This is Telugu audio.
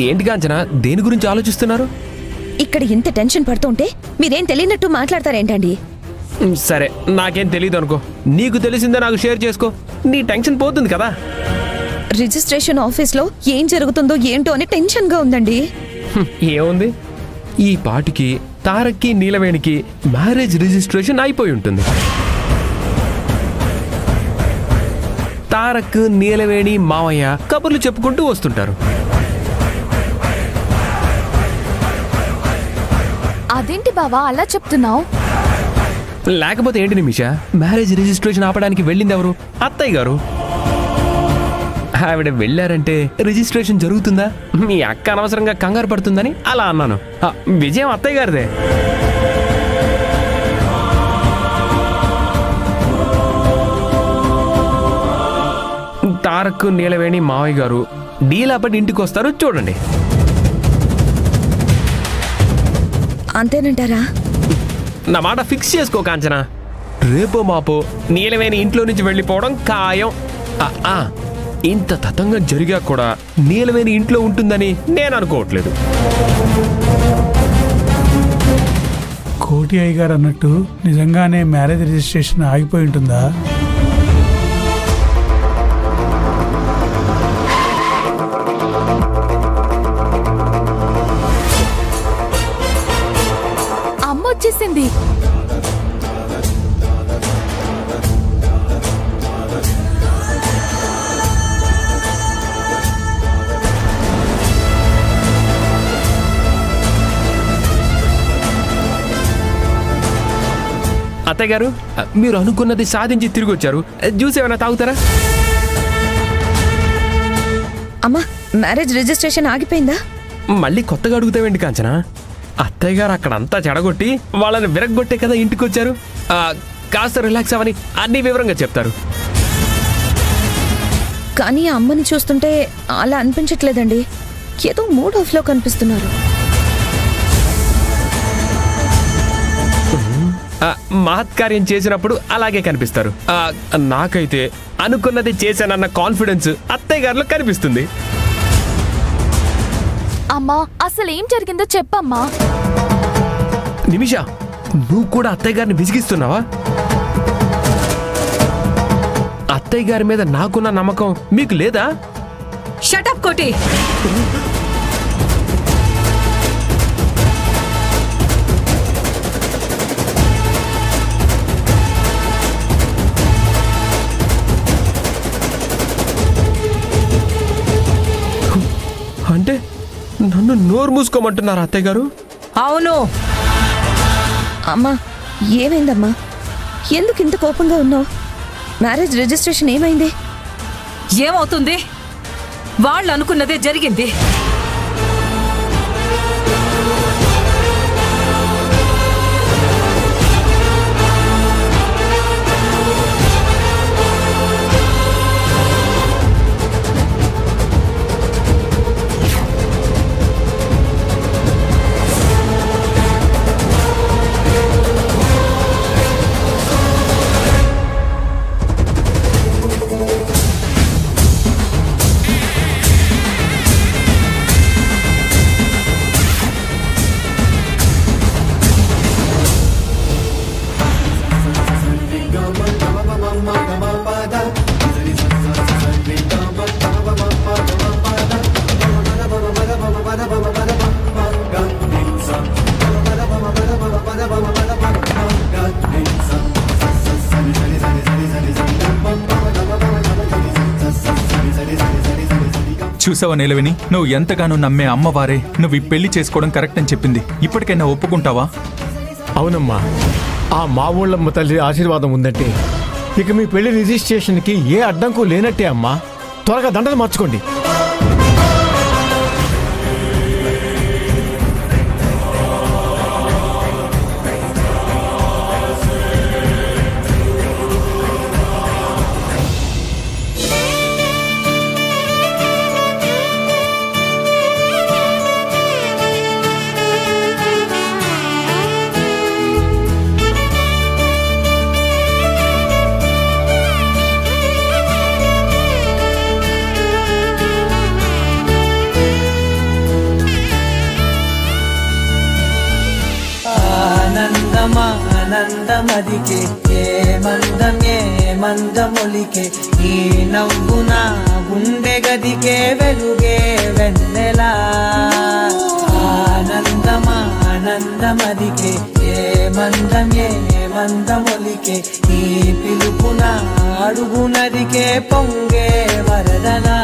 ఏంటి కాంచనా, దేని గురించి ఆలోచిస్తున్నారు? ఇక్కడ ఇంత టెన్షన్ పడుతుంటే మీరేం తెలియనట్టు మాట్లాడతారేంటండి? సరే, నాకేం తెలియదు అనుకో. నీకు తెలిసిందే నాకు షేర్ చేసుకో, నీ టెన్షన్ పోతుంది కదా. రిజిస్ట్రేషన్ ఆఫీస్లో ఏం జరుగుతుందో ఏంటో అని టెన్షన్గా ఉందండి. ఏముంది, ఈ పాటికి తారక్కి నీలవేణికి మ్యారేజ్ రిజిస్ట్రేషన్ అయిపోయి ఉంటుంది. తారక్, నీలవేణి, మావయ్య కబుర్లు చెప్పుకుంటూ వస్తుంటారు. అదేంటి బావా అలా చెప్తున్నావు? లేకపోతే ఏంటి నిమిషా, మ్యారేజ్ రిజిస్ట్రేషన్ ఆపడానికి వెళ్ళింది ఎవరు? అత్తయ్య గారు. ఆవిడ వెళ్ళారంటే రిజిస్ట్రేషన్ జరుగుతుందా? మీ అక్క అనవసరంగా కంగారు పడుతుందని అలా అన్నాను. విజయం అత్తయ్య గారిదే. తారక్, నీలవేణి, మావయ్య గారు డీల్ అప్పటి ఇంటికి వస్తారు, చూడండి. అంతేనంటారా? నా మాట ఫిక్స్ చేసుకో కాంచనా. రేపో మాపో నీలవేణి ఇంట్లో నుంచి వెళ్ళిపోవడం ఖాయం. ఇంత తతంగా జరిగా కూడా నీలవేణి ఇంట్లో ఉంటుందని నేను అనుకోవట్లేదు. కోటి అయ్య గారు అన్నట్టు నిజంగానే మ్యారేజ్ రిజిస్ట్రేషన్ ఆగిపోయి ఉంటుందా? అమ్మ వచ్చేసింది. అత్తయ్య గారు, మీరు అనుకున్నది సాధించి తిరిగి వచ్చారు. జ్యూస్ ఏమైనా తాగుతారా? అమ్మా, మ్యారేజ్ రిజిస్ట్రేషన్ ఆగిపోయిందా? మళ్ళీ కొత్తగా అడుగుతావేంటి కాంచనా? అత్తయ్య గారు అక్కడంతా చెడగొట్టి వాళ్ళని విరగొట్టే కదా ఇంటికి వచ్చారు. కాస్త రిలాక్స్ అవని అన్ని వివరంగా చెప్తారు. కానీ అమ్మని చూస్తుంటే అలా అనిపించట్లేదండి. ఏదో మూడ్ ఆఫ్ లో కనిపిస్తున్నారు. మహత్కార్యం చేసినప్పుడు అలాగే కనిపిస్తారు. నాకైతే అనుకున్నది చేశానన్న కాన్ఫిడెన్స్ అత్తయ్య గారిలో కనిపిస్తుంది. అమ్మా, అసలు ఏం జరిగిందో చెప్పమ్మా. నిమిషా, నువ్వు కూడా అత్తయ్య గారిని విసిగిస్తున్నావా? అత్తయ్య గారి మీద నాకున్న నమ్మకం మీకు లేదా? షటప్ కోటి. అంటే నన్ను నోరు మూసుకోమంటున్నారా అత్తయ్య గారు? అవును. అమ్మా, ఏమైందమ్మా? ఎందుకు ఇంత కోపంగా ఉన్నావు? మ్యారేజ్ రిజిస్ట్రేషన్ ఏమైంది? ఏమవుతుంది? వాళ్ళు అనుకున్నదే జరిగింది. చూసావా నీలవేణి, నువ్వు ఎంతగానో నమ్మే అమ్మవారే నువ్వు ఈ పెళ్లి చేసుకోవడం కరెక్ట్ అని చెప్పింది. ఇప్పటికైనా ఒప్పుకుంటావా? అవునమ్మా, ఆ మా ఊళ్ళమ్మ తల్లి ఆశీర్వాదం ఉందంటే ఇక మీ పెళ్లి రిజిస్ట్రేషన్కి ఏ అడ్డంకు లేనట్టే అమ్మా. త్వరగా దండలు మార్చుకోండి. ఆనందమదికే ఏ మందమొలికే ఈ నవ్వు నా గుండె గదికే వెలుగే వెన్నెలా ఆనందమదికే ఏ మందమొలికే ఈ పిలుపున అడుగు నదికే పొంగే వరదనా